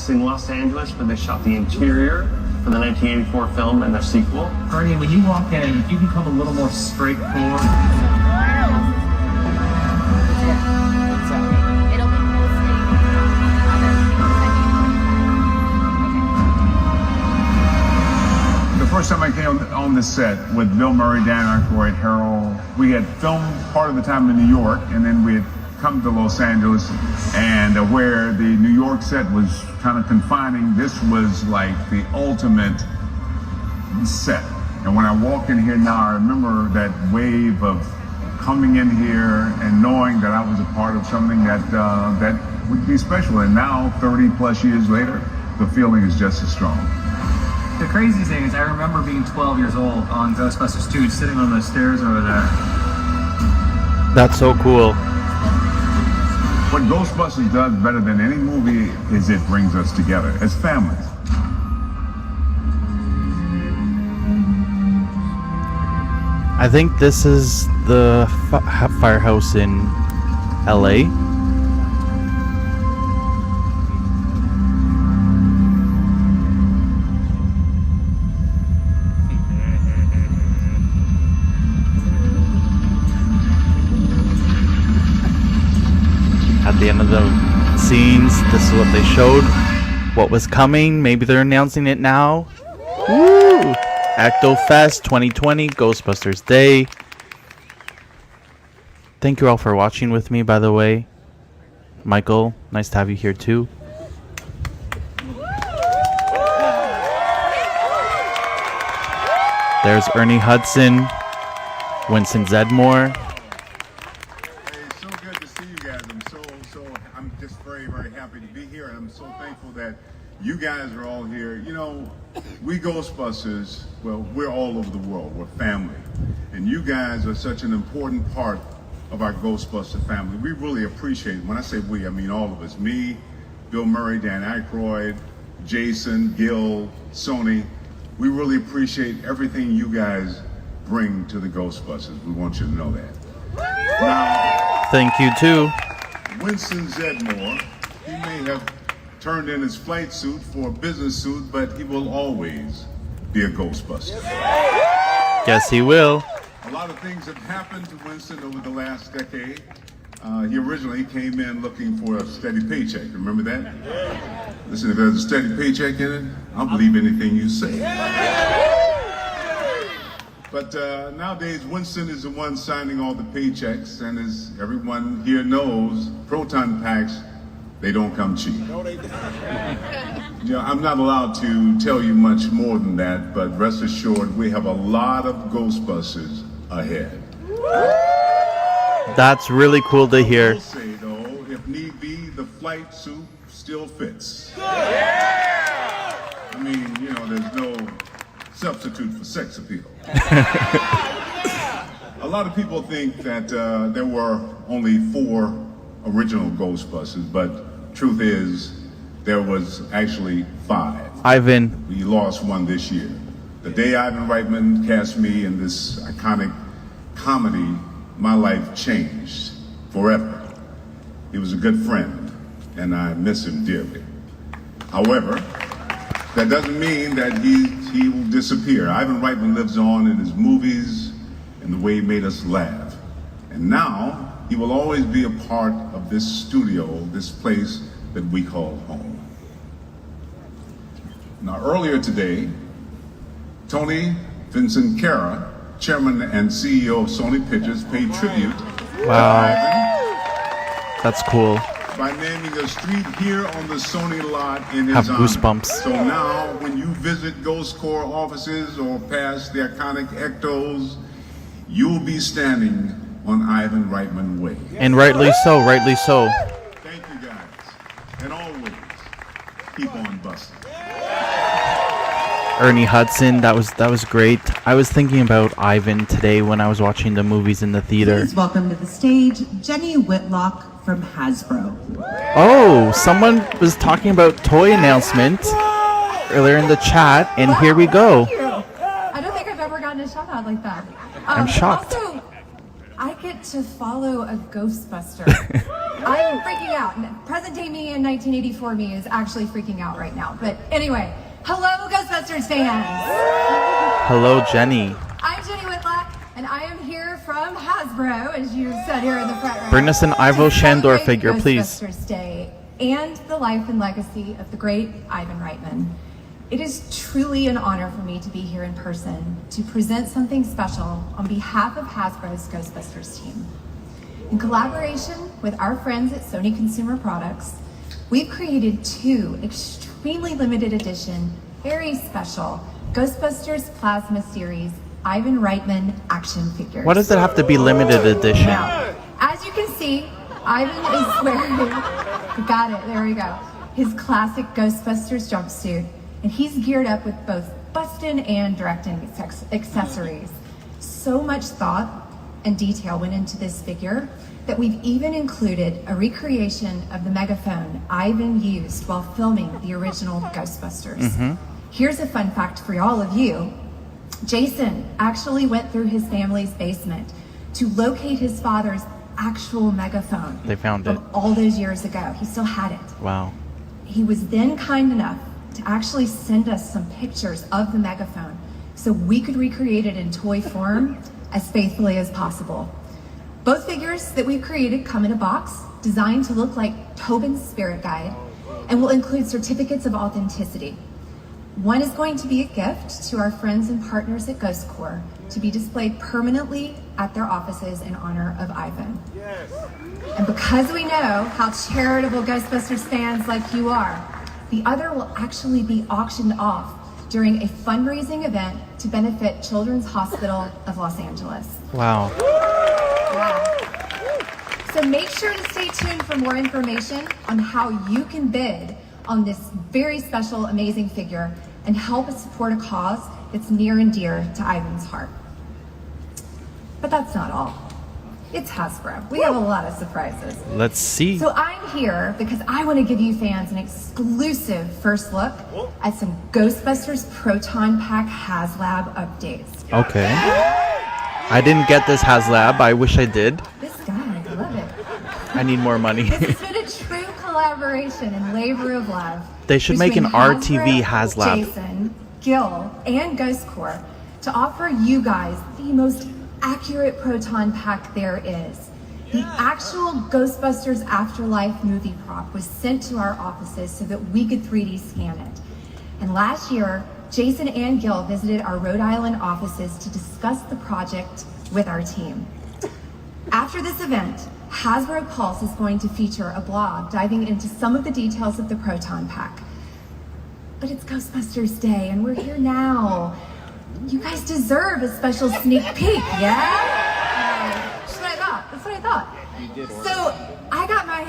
sets in Los Angeles, but they shot the interior for the 1984 film and the sequel. Ernie, when you walk in, you can come a little more straightforward. The first time I came on the set with Bill Murray, Dan Aykroyd, Harold, we had filmed part of the time in New York, and then we had come to Los Angeles, and where the New York set was kind of confining, this was like the ultimate set. And when I walk in here now, I remember that wave of coming in here and knowing that I was a part of something that that would be special. And now, 30 plus years later, the feeling is just as strong. The crazy thing is, I remember being 12 years old on Ghostbusters 2, sitting on those stairs over there. That's so cool. What Ghostbusters does better than any movie is it brings us together as families. I think this is the firehouse in LA. At the end of the scenes, this is what they showed. What was coming. Maybe they're announcing it now. Woo! Ecto-Fest 2020, Ghostbusters Day. Thank you all for watching with me, by the way. Michael, nice to have you here too. There's Ernie Hudson, Winston Zedmore. I'm just very, very happy to be here, and I'm so thankful that you guys are all here. You know, we Ghostbusters, well, we're all over the world. We're family. And you guys are such an important part of our Ghostbuster family. We really appreciate it. When I say we, I mean all of us. Me, Bill Murray, Dan Aykroyd, Jason, Gil, Sony. We really appreciate everything you guys bring to the Ghostbusters. We want you to know that. Now, thank you too. Winston Zedmore, he may have turned in his flight suit for a business suit, but he will always be a Ghostbuster. Yes, he will. A lot of things have happened to Winston over the last decade. He originally came in looking for a steady paycheck. Remember that? Listen, if there's a steady paycheck in it, I'll believe anything you say. But nowadays, Winston is the one signing all the paychecks, and as everyone here knows, Proton packs, they don't come cheap. No, they don't. You know, I'm not allowed to tell you much more than that, but rest assured, we have a lot of Ghostbusters ahead. That's really cool to hear. I will say, though, if need be, the flight suit still fits. I mean, you know, there's no substitute for sex appeal. A lot of people think that there were only 4 original Ghostbusters, but truth is, there was actually 5. Ivan. We lost one this year. The day Ivan Reitman cast me in this iconic comedy, my life changed forever. He was a good friend, and I miss him dearly. However, that doesn't mean that he will disappear. Ivan Reitman lives on in his movies and the way he made us laugh. And now, he will always be a part of this studio, this place that we call home. Now, earlier today, Tony Vincent Cara, Chairman and CEO of Sony Pictures, paid tribute to Ivan. That's cool. By naming a street here on the Sony Lot in his Have honor. goosebumps. So now, when you visit Ghost Corps offices or pass the iconic Ectos, you'll be standing on Ivan Reitman Way. And rightly so, rightly so. Thank you guys. And always, keep on busting. Ernie Hudson, that was great. I was thinking about Ivan today when I was watching the movies in the theater. Please welcome to the stage, Jenny Whitlock from Hasbro. Oh, someone was talking about toy announcement earlier in the chat, and here we go. Thank you. I don't think I've ever gotten a shout out like that. I'm shocked. Also, I get to follow a Ghostbuster. I'm freaking out. Present day me and 1984 me is actually freaking out right now. But anyway, hello Ghostbusters fans! Hello, Jenny. I'm Jenny Whitlock, and I am here from Hasbro, as you said here in the front row. Bring us an Ivo to Shandor celebrate figure, please. Ghostbusters Day and the life and legacy of the great Ivan Reitman. It is truly an honor for me to be here in person to present something special on behalf of Hasbro's Ghostbusters team. In collaboration with our friends at Sony Consumer Products, we've created 2 extremely limited edition, very special Ghostbusters Plasma Series Ivan Reitman action figures. Why does it have to be limited edition? Now, as you can see, Ivan is wearing, got it, there we go, his classic Ghostbusters jumpsuit, and he's geared up with both bust-in and direct-in accessories. So much thought and detail went into this figure that we've even included a recreation of the megaphone Ivan used while filming the original Ghostbusters. Here's a fun fact for all of you. Jason actually went through his family's basement to locate his father's actual megaphone. They found it. From all those years ago. He still had it. Wow. He was then kind enough to actually send us some pictures of the megaphone so we could recreate it in toy form as faithfully as possible. Both figures that we've created come in a box designed to look like Tobin's spirit guide and will include certificates of authenticity. One is going to be a gift to our friends and partners at Ghost Corps to be displayed permanently at their offices in honor of Ivan. Yes. And because we know how charitable Ghostbusters fans like you are, the other will actually be auctioned off during a fundraising event to benefit Children's Hospital of Los Angeles. Wow. So make sure to stay tuned for more information on how you can bid on this very special, amazing figure and help us support a cause that's near and dear to Ivan's heart. But that's not all. It's Hasbro. We have a lot of surprises. Let's see. So I'm here because I want to give you fans an exclusive first look at some Ghostbusters Proton Pack HasLab updates. Okay. I didn't get this HasLab. I wish I did. This guy, I love it. I need more money. This has been a true collaboration and labor of love. They should make an between RTV HasLab. Jason, Gil, and Ghost Corps to offer you guys the most accurate proton pack there is. The actual Ghostbusters Afterlife movie prop was sent to our offices so that we could 3D scan it. And last year, Jason and Gil visited our Rhode Island offices to discuss the project with our team. After this event, Hasbro Pulse is going to feature a blog diving into some of the details of the proton pack. But it's Ghostbusters Day and we're here now. You guys deserve a special sneak peek, yeah? That's what I thought. That's what I thought. So I got my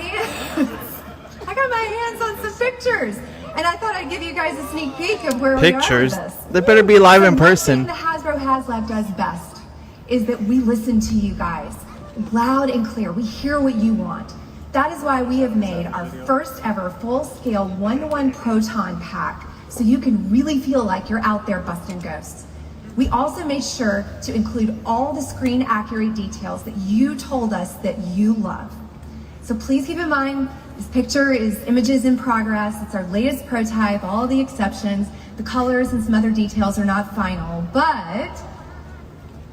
hands on some pictures, and I thought I'd give you guys a sneak peek of where Pictures? we are with this. They better be live in person. One thing the Hasbro HasLab does best is that we listen to you guys loud and clear. We hear what you want. That is why we have made our first ever full-scale 1-to-1 proton pack, so you can really feel like you're out there busting ghosts. We also made sure to include all the screen accurate details that you told us that you love. So please keep in mind, this picture is images in progress. It's our latest prototype, all the exceptions. The colors and some other details are not final, but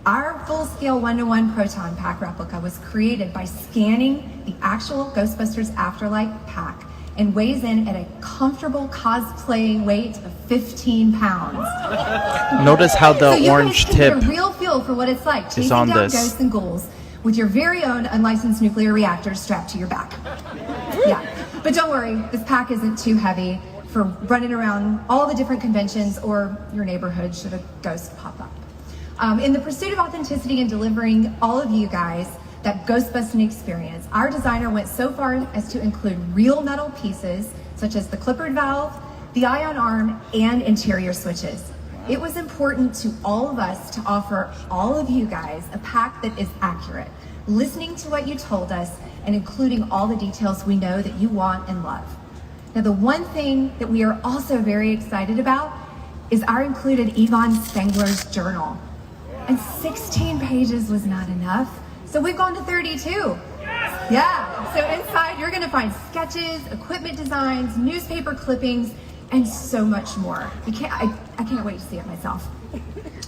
our full-scale 1-to-1 proton pack replica was created by scanning the actual Ghostbusters Afterlife pack and weighs in at a comfortable cosplay weight of 15 pounds. Notice how the so orange you guys can tip get a real feel for what it's like chasing on down this. ghosts and ghouls with your very own unlicensed nuclear reactors strapped to your back. Yeah, but don't worry, this pack isn't too heavy for running around all the different conventions or your neighborhood should a ghost pop up. In the pursuit of authenticity and delivering all of you guys that Ghostbusting experience, our designer went so far as to include real metal pieces such as the clippered valve, the ion arm, and interior switches. It was important to all of us to offer all of you guys a pack that is accurate, listening to what you told us and including all the details we know that you want and love. Now, the one thing that we are also very excited about is our included Yvonne Spengler's journal. And 16 pages was not enough, So we've gone to 32. Yeah, so inside you're gonna find sketches, equipment designs, newspaper clippings, and so much more. I can't wait to see it myself.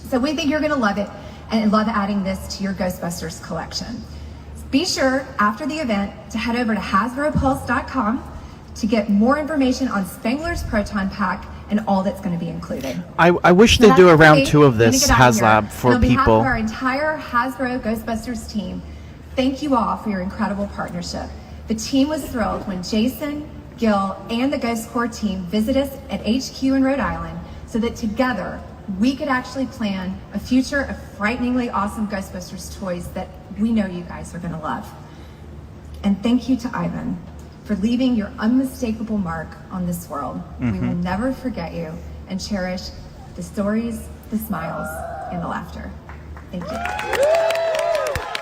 So we think you're gonna love it and love adding this to your Ghostbusters collection. Be sure after the event to head over to HasbroPulse.com to get more information on Spangler's Proton Pack and all that's going to be included. I wish they do a round 2 of this HasLab for on behalf people. of our entire Hasbro Ghostbusters team, thank you all for your incredible partnership. The team was thrilled when Jason, Gil, and the Ghost Corps team visited us at HQ in Rhode Island so that together we could actually plan a future of frighteningly awesome Ghostbusters toys that we know you guys are going to love. And thank you to Ivan for leaving your unmistakable mark on this world. We will never forget you and cherish the stories, the smiles, and the laughter. Thank you.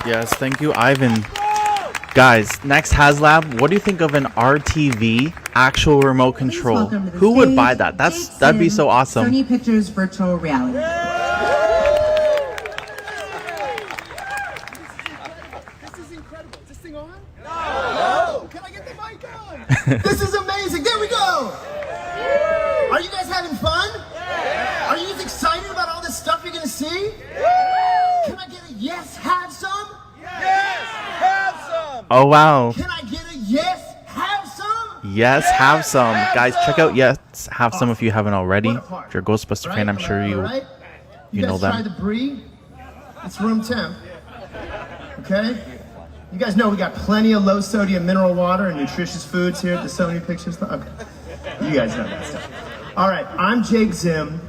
Yes, thank you, Ivan. Guys, next HasLab, what do you think of an RTV actual remote control? Welcome to the Who would stage, buy that? That'd be so awesome. Sony Pictures Virtual Reality. This is incredible. Is this thing on? No! Can I get the mic on? This is amazing. There we go! Are you guys having fun? Are you guys excited about all this stuff you're going to see? Can I get a yes, have some? Oh, wow. Can I get a yes, have some? Yes, have some. Guys, check out Yes, Have Some if you haven't already. If you're a Ghostbuster fan, I'm sure you Right? you know guys try them. the brie? It's room temp. Okay? You guys know we got plenty of low sodium mineral water and nutritious foods here at the Sony Pictures. Okay. You guys know that stuff. All right, I'm Jake Zim,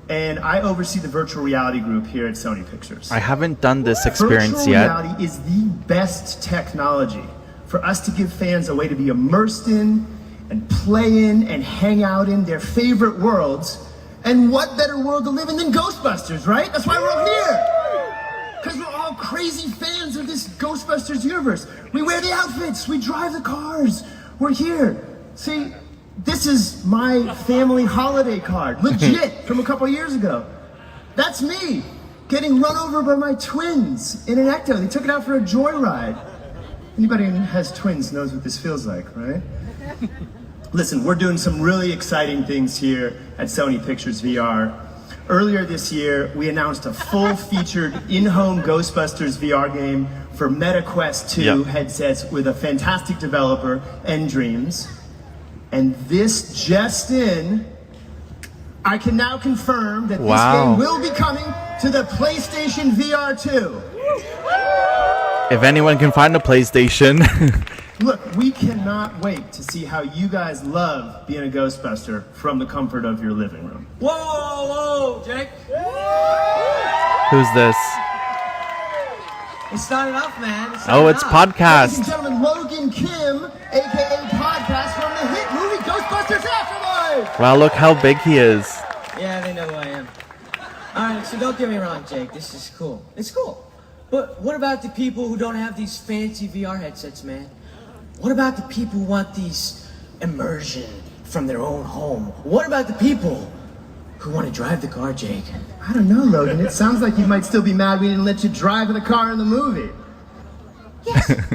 and I oversee the virtual reality group here at Sony Pictures. I haven't done this experience Virtual yet. reality is the best technology for us to give fans a way to be immersed in and play in and hang out in their favorite worlds. And what better world to live in than Ghostbusters, right? That's why we're all here. Because we're all crazy fans of this Ghostbusters universe. We wear the outfits, we drive the cars, we're here. See, this is my family holiday card, legit, from a couple years ago. That's me, getting run over by my twins in an Ecto. They took it out for a joyride. Anybody who has twins knows what this feels like, right? Listen, we're doing some really exciting things here at Sony Pictures VR. Earlier this year, we announced a full-featured in-home Ghostbusters VR game for MetaQuest 2 headsets with a fantastic developer, N-Dreams. And this just in, I can now confirm that this game will be coming to the PlayStation VR 2. If anyone can find a PlayStation. Look, we cannot wait to see how you guys love being a Ghostbuster from the comfort of your living room. Whoa, Jake. Who's this? It's starting off, man. It's podcast. Ladies and gentlemen, Logan Kim, a.k.a. Podcast from the hit movie Ghostbusters Afterlife. Wow, look how big he is. Yeah, they know who I am. Alright, so don't get me wrong, Jake. This is cool. It's cool. But what about the people who don't have these fancy VR headsets, man? What about the people who want these immersion from their own home? What about the people who want to drive the car, Jake? I don't know, Logan. It sounds like you might still be mad we didn't let you drive the car in the movie. Yes.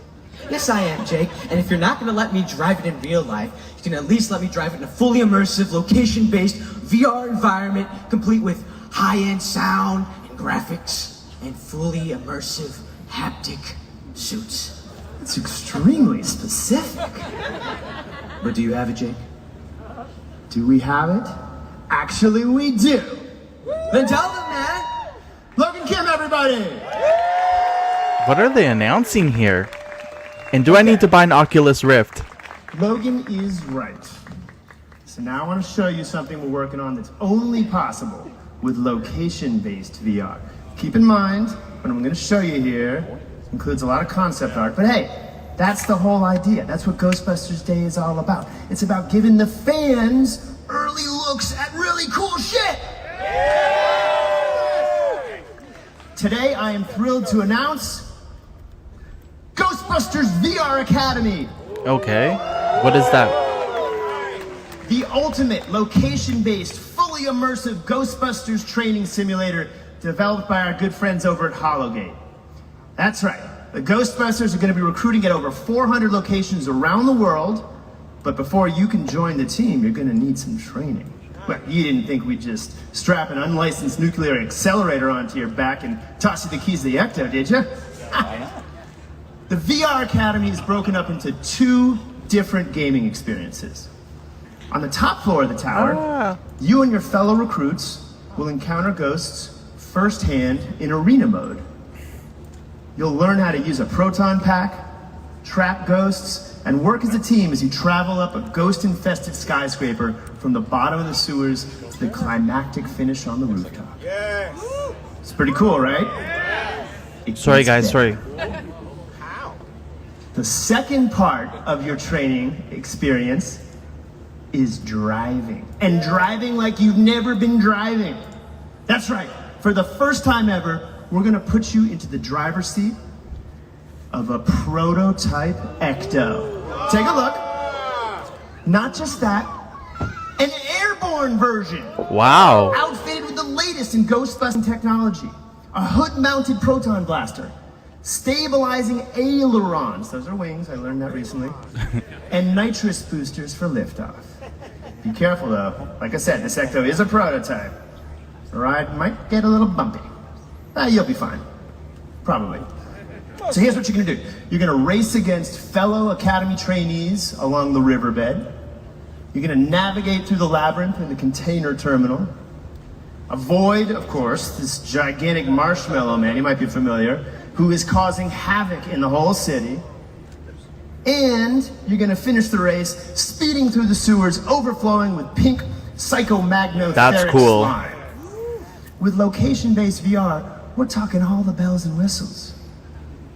Yes, I am, Jake. And if you're not going to let me drive it in real life, you can at least let me drive it in a fully immersive, location-based VR environment, complete with high-end sound and graphics and fully immersive haptic suits. It's extremely specific. But do you have it, Jake? Do we have it? Actually, we do. Then tell them, man. Logan Kim, everybody! What are they announcing here? And do I need to buy an Oculus Rift? Logan is right. So now I want to show you something we're working on that's only possible with location-based VR. Keep in mind, what I'm going to show you here includes a lot of concept art, but hey, that's the whole idea. That's what Ghostbusters Day is all about. It's about giving the fans early looks at really cool shit. Today, I am thrilled to announce Ghostbusters VR Academy. Okay. What is that? The ultimate location-based, fully immersive Ghostbusters training simulator developed by our good friends over at Hologate. That's right. The Ghostbusters are going to be recruiting at over 400 locations around the world, but before you can join the team, you're going to need some training. Well, you didn't think we'd just strap an unlicensed nuclear accelerator onto your back and toss you the keys to the Ecto, did you? The VR Academy is broken up into 2 different gaming experiences. On the top floor of the tower, you and your fellow recruits will encounter ghosts firsthand in arena mode. You'll learn how to use a proton pack, trap ghosts, and work as a team as you travel up a ghost-infested skyscraper from the bottom of the sewers to the climactic finish on the rooftop. Yes. It's pretty cool, right? Sorry, guys, sorry. The second part of your training experience is driving. And driving like you've never been driving. That's right. For the first time ever, we're gonna put you into the driver's seat of a prototype Ecto. Take a look. Not just that, an airborne version. Wow. Outfitted with the latest in Ghostbusting technology. A hood-mounted proton blaster. Stabilizing ailerons, those are wings, I learned that recently. And nitrous boosters for liftoff. Be careful though. Like I said, this Ecto is a prototype. The ride might get a little bumpy. You'll be fine. Probably. So here's what you're gonna do. You're gonna race against fellow Academy trainees along the riverbed. You're gonna navigate through the labyrinth in the container terminal. Avoid, of course, this gigantic marshmallow man, you might be familiar, who is causing havoc in the whole city. And you're gonna finish the race speeding through the sewers, overflowing with pink psychomagnetheric That's cool. slime. With location-based VR, we're talking all the bells and whistles.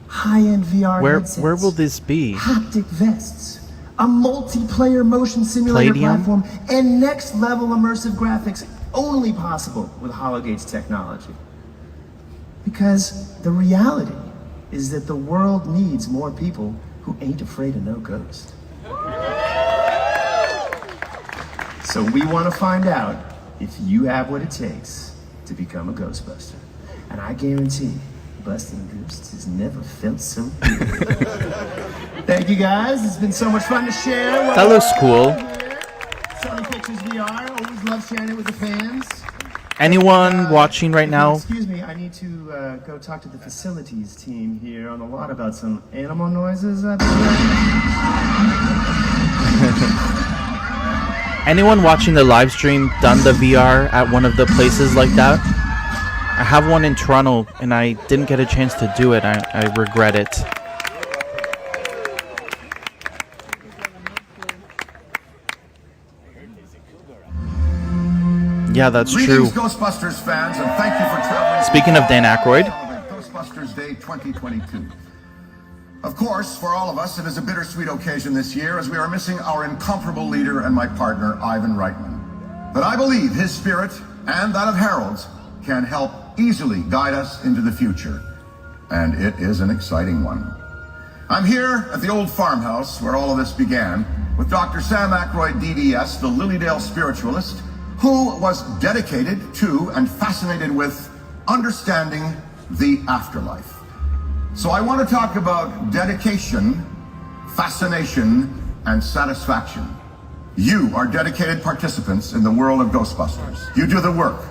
High-end VR headsets. Where will this be? Haptic vests. A multiplayer motion simulator Palladium? platform. And next-level immersive graphics only possible with Hologate's technology. Because the reality is that the world needs more people who ain't afraid of no ghost. So we want to find out if you have what it takes to become a Ghostbuster. And I guarantee busting ghosts has never felt so good. Thank you guys. It's been so much fun to share. That looks cool. Sony Pictures VR. Always love sharing it with the fans. Anyone watching right now? Excuse me, I need to go talk to the facilities team here on the lot about some animal noises. Anyone watching the live stream done the VR at one of the places like that? I have one in Toronto and I didn't get a chance to do it. I regret it. Yeah, that's true. Ghostbusters fans, and thank you for traveling. Speaking of Dan Aykroyd. Ghostbusters Day 2022. Of course, for all of us, it is a bittersweet occasion this year as we are missing our incomparable leader and my partner, Ivan Reitman. But I believe his spirit and that of Harold's can help easily guide us into the future. And it is an exciting one. I'm here at the old farmhouse where all of this began with Dr. Sam Aykroyd, DDS, the Lilydale spiritualist, who was dedicated to and fascinated with understanding the afterlife. So I want to talk about dedication, fascination, and satisfaction. You are dedicated participants in the world of Ghostbusters. You do the work.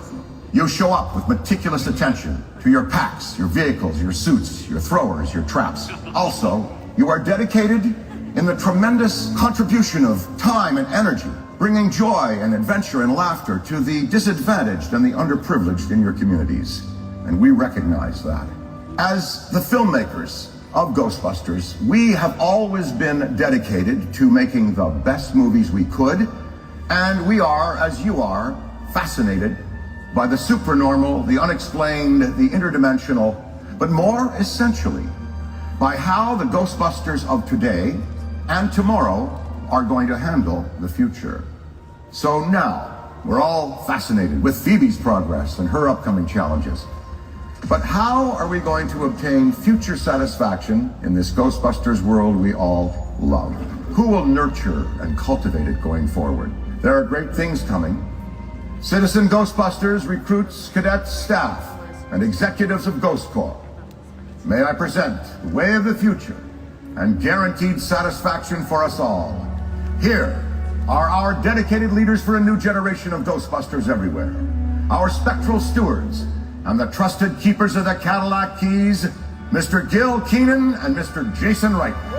You show up with meticulous attention to your packs, your vehicles, your suits, your throwers, your traps. Also, you are dedicated in the tremendous contribution of time and energy, bringing joy and adventure and laughter to the disadvantaged and the underprivileged in your communities. And we recognize that. As the filmmakers of Ghostbusters, we have always been dedicated to making the best movies we could, and we are, as you are, fascinated by the supernormal, the unexplained, the interdimensional, but more essentially, by how the Ghostbusters of today and tomorrow are going to handle the future. So now, we're all fascinated with Phoebe's progress and her upcoming challenges. But how are we going to obtain future satisfaction in this Ghostbusters world we all love? Who will nurture and cultivate it going forward? There are great things coming. Citizen Ghostbusters recruits, cadets, staff, and executives of Ghost Corps. may I present the way of the future and guaranteed satisfaction for us all. Here are our dedicated leaders for a new generation of Ghostbusters everywhere. Our spectral stewards and the trusted keepers of the Cadillac keys, Mr. Gil Keenan and Mr. Jason Reitman.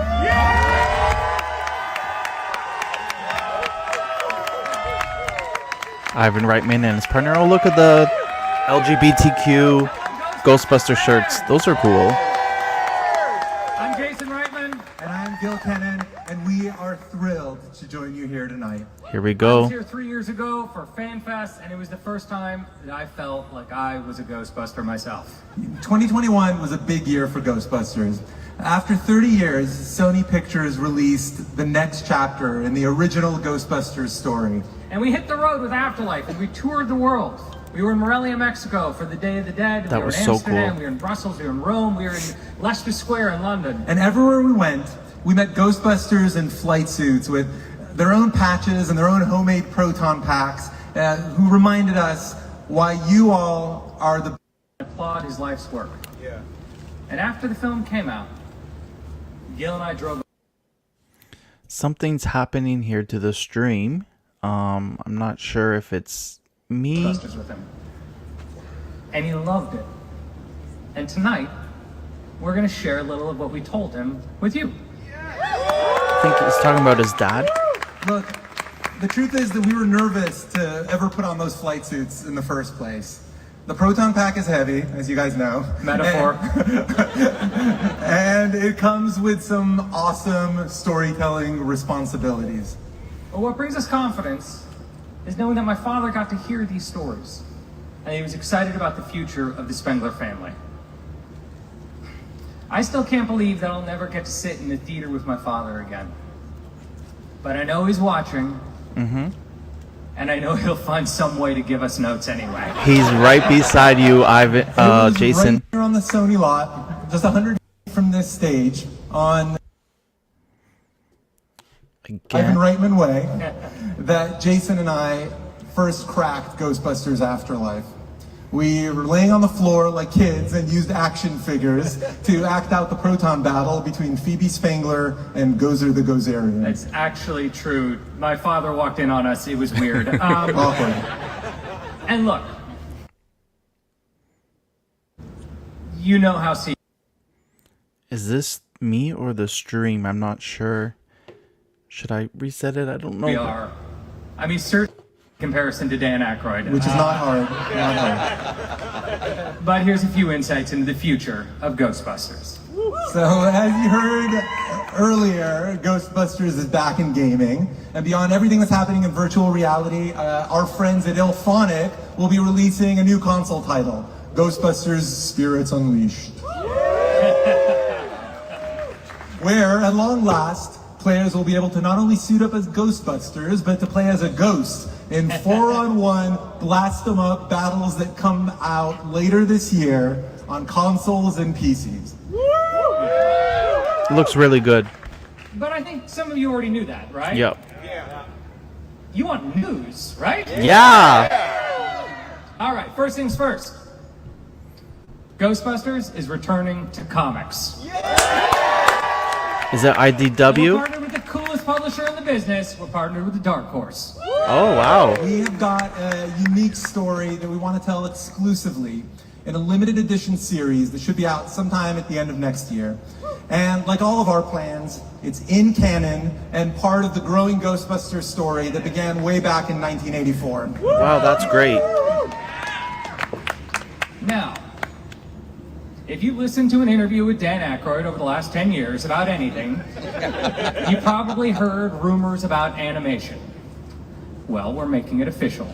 Ivan Reitman and his partner. Oh, look at the LGBTQ Ghostbuster shirts. Those are cool. I'm Jason Reitman. And I'm Gil Kennan, and we are thrilled to join you here tonight. Here we I go. was here 3 years ago for Fan Fest, and it was the first time that I felt like I was a Ghostbuster myself. 2021 was a big year for Ghostbusters. After 30 years, Sony Pictures released the next chapter in the original Ghostbusters story. And we hit the road with Afterlife, and we toured the world. We were in Morelia, Mexico for the Day of the Dead. That we were was in so Amsterdam, cool. we were in Brussels, we were in Rome, we were in Leicester Square in London. And everywhere we went, we met Ghostbusters in flight suits with their own patches and their own homemade Proton packs, who reminded us why you all are the... I applaud his life's work. Yeah. And after the film came out, Gil and I drove... Something's happening here to the stream. I'm not sure if it's me. Ghostbusters with him. And he loved it. And tonight, we're going to share a little of what we told him with you. I think he's talking about his dad. Look, the truth is that we were nervous to ever put on those flight suits in the first place. The Proton pack is heavy, as you guys know. Metaphor. And it comes with some awesome storytelling responsibilities. But what brings us confidence is knowing that my father got to hear these stories, and he was excited about the future of the Spengler family. I still can't believe that I'll never get to sit in the theater with my father again. But I know he's watching, and I know he'll find some way to give us notes anyway. He's right beside you, Ivan, Jason. Right here on the Sony Lot, just 100 feet from this stage, on Ivan Reitman Way, that Jason and I first cracked Ghostbusters Afterlife. We were laying on the floor like kids and used action figures to act out the Proton battle between Phoebe Spengler and Gozer the Gozerian. It's actually true. My father walked in on us. It was weird. Awkward. And look, you know how Is this me or the stream? I'm not sure. Should I reset it? I don't know. we are. I mean, certainly in comparison to Dan Aykroyd. Which is not hard. Not hard. But here's a few insights into the future of Ghostbusters. So, as you heard earlier, Ghostbusters is back in gaming. And beyond everything that's happening in virtual reality, our friends at Ilphonic will be releasing a new console title, Ghostbusters Spirits Unleashed. Where, at long last, players will be able to not only suit up as Ghostbusters, but to play as a ghost in 4-on-1 blast-em-up battles that come out later this year on consoles and PCs. Looks really good. But I think some of you already knew that, right? Yep. You want news, right? Yeah. All right, first things first. Ghostbusters is returning to comics. Is it We're IDW? partnered with the coolest publisher in the business. We're partnered with the Dark Horse. Oh, wow. We have got a unique story that we want to tell exclusively in a limited edition series that should be out sometime at the end of next year. And like all of our plans, it's in canon and part of the growing Ghostbusters story that began way back in 1984. Wow, that's great. Now, if you listened to an interview with Dan Aykroyd over the last 10 years about anything, you probably heard rumors about animation. Well, we're making it official.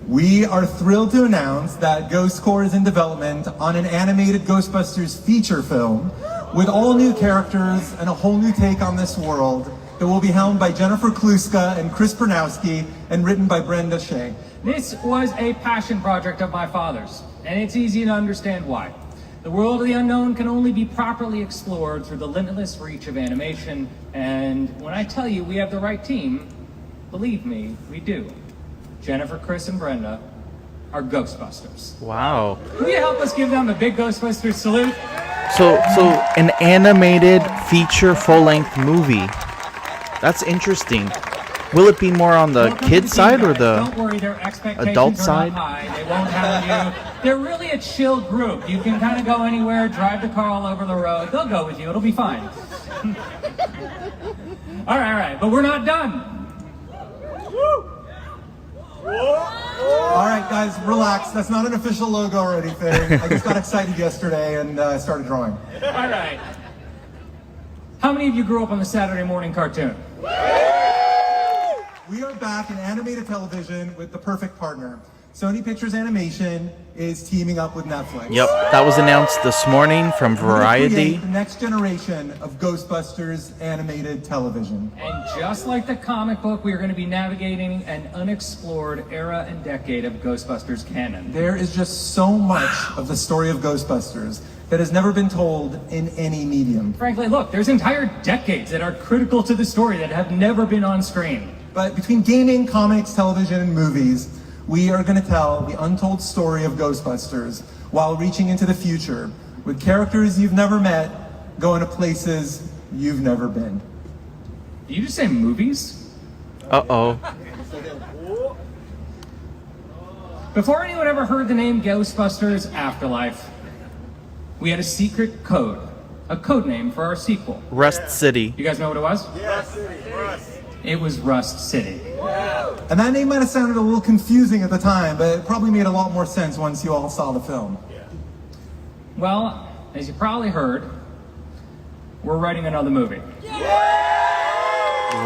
We are thrilled to announce that Ghost Corps is in development on an animated Ghostbusters feature film with all new characters and a whole new take on this world that will be helmed by Jennifer Kluska and Chris Bernowski and written by Brenda Shea. This was a passion project of my father's, and it's easy to understand why. The world of the unknown can only be properly explored through the limitless reach of animation, and when I tell you we have the right team, believe me, we do. Jennifer, Chris, and Brenda are Ghostbusters. Wow. Will you help us give them a big Ghostbusters salute? So an animated feature full-length movie. That's interesting. Will it be more on the kid side or the Don't worry, their expectations adult are side? not high. They won't have you. They're really a chill group. You can kind of go anywhere, drive the car all over the road. They'll go with you. It'll be fine. All right. But we're not done. All right, guys, relax. That's not an official logo or anything. I just got excited yesterday and started drawing. All right. How many of you grew up on the Saturday morning cartoon? We are back in animated television with the perfect partner. Sony Pictures Animation is teaming up with Netflix. Yep, that was announced this morning from We're gonna Variety. create the next generation of Ghostbusters animated television. And just like the comic book, we are going to be navigating an unexplored era and decade of Ghostbusters canon. There is just so much of the story of Ghostbusters that has never been told in any medium. Frankly, look, there's entire decades that are critical to the story that have never been on screen. But between gaming, comics, television, and movies, we are going to tell the untold story of Ghostbusters while reaching into the future with characters you've never met going to places you've never been. Did you just say movies? Uh-oh. Before anyone ever heard the name Ghostbusters Afterlife, we had a secret code. A code name for our sequel. Rust City. You guys know what it was? It was Rust City. And that name might have sounded a little confusing at the time, but it probably made a lot more sense once you all saw the film. Well, as you probably heard, we're writing another movie.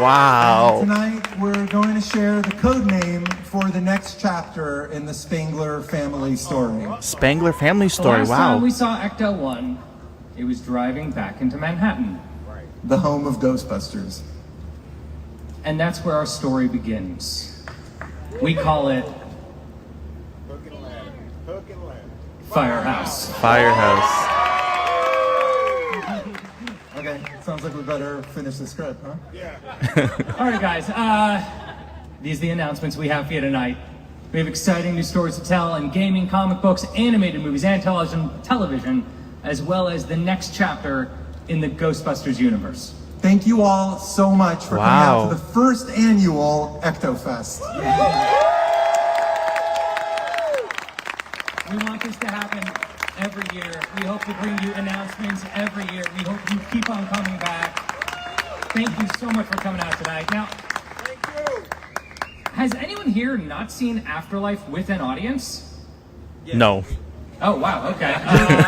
Wow. And tonight, we're going to share the code name for the next chapter in the Spangler family story. Spangler family The story, last wow. time we saw Ecto-1, it was driving back into Manhattan. The home of Ghostbusters. And that's where our story begins. We call it Firehouse. Firehouse. Okay, sounds like we better finish the script, huh? All right, guys. These are the announcements we have for you tonight. We have exciting new stories to tell in gaming, comic books, animated movies, and television, as well as the next chapter in the Ghostbusters universe. Thank you all so much for coming out to the first annual Ecto-Fest. We want this to happen every year. We hope to bring you announcements every year. We hope you keep on coming back. Thank you so much for coming out tonight. Now, has anyone here not seen Afterlife with an audience? No. Oh, wow, okay.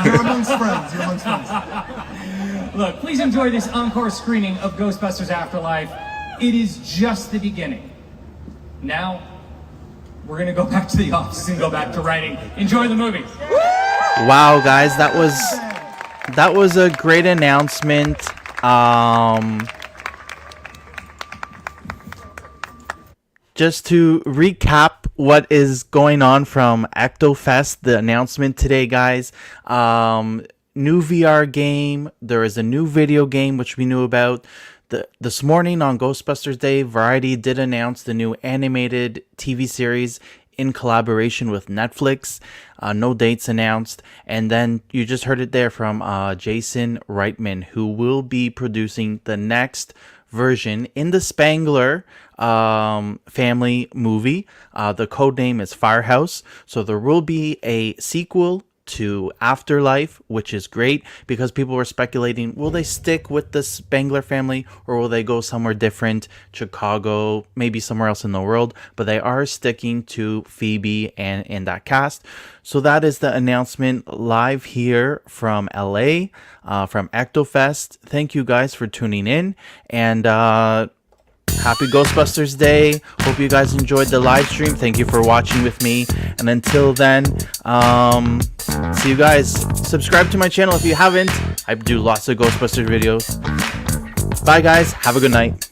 You're amongst friends. You're amongst friends. Look, please enjoy this encore screening of Ghostbusters Afterlife. It is just the beginning. Now, we're going to go back to the office and go back to writing. Enjoy the movie. Wow, guys, that was a great announcement. Just to recap what is going on from Ecto-Fest, the announcement today, guys. New VR game. There is a new video game which we knew about. This morning on Ghostbusters Day, Variety did announce the new animated TV series in collaboration with Netflix. No dates announced. And then you just heard it there from Jason Reitman, who will be producing the next version in the Spangler family movie. The code name is Firehouse. So there will be a sequel to Afterlife, which is great because people were speculating, will they stick with the Spangler family or will they go somewhere different, Chicago, maybe somewhere else in the world, but they are sticking to Phoebe and in that cast. So that is the announcement live here from LA, from Ecto-Fest. Thank you guys for tuning in, and happy Ghostbusters Day. Hope you guys enjoyed the live stream. Thank you for watching with me. And until then, see you guys. Subscribe to my channel if you haven't. I do lots of Ghostbusters videos. Bye guys. Have a good night.